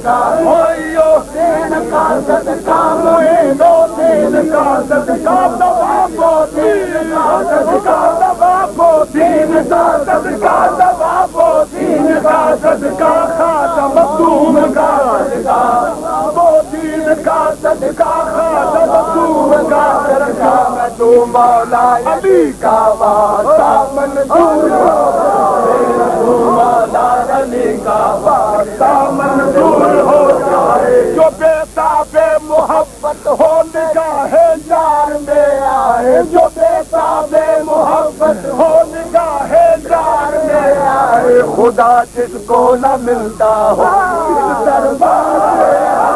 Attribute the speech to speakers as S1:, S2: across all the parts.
S1: صدقہ ہوئیو دین کا صدقہ معینو دین کا صدقہ ثوابو دین کا صدقہ ثوابو دین کا صدقہ ثوابو دین کا صدقہ خاتم مخدوم کا صدقہ وہ دین کا صدقہ خاتم مخدوم کا صدقہ میں تو مولا علی کا واسطہ منظور ہو تو مولا علی کا واسطہ منظور ہو جائے جو بےتاب محبت ہو نگاہ یار میں آئے جو بےتاب محبت ہو نگاہ یار میں آئے خدا جس کو نہ ملتا ہو اس دربار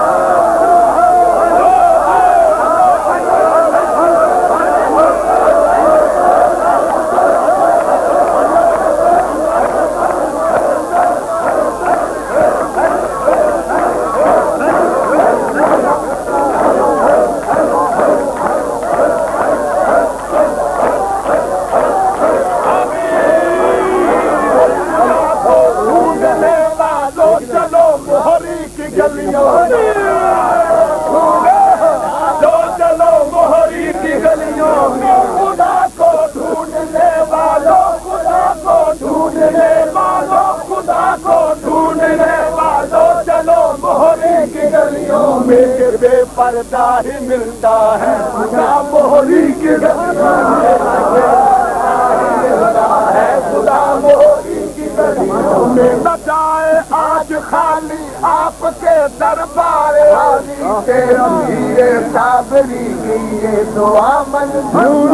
S1: میں بے پردہ ہی ملتا ہے خدا موہری کی گلیوں میں ملتا ہے خدا موہری کی گلیوں میں نہ جائے آج خالی آپ کے دربار عالی کے امیر صابری کی یہ دعا منظور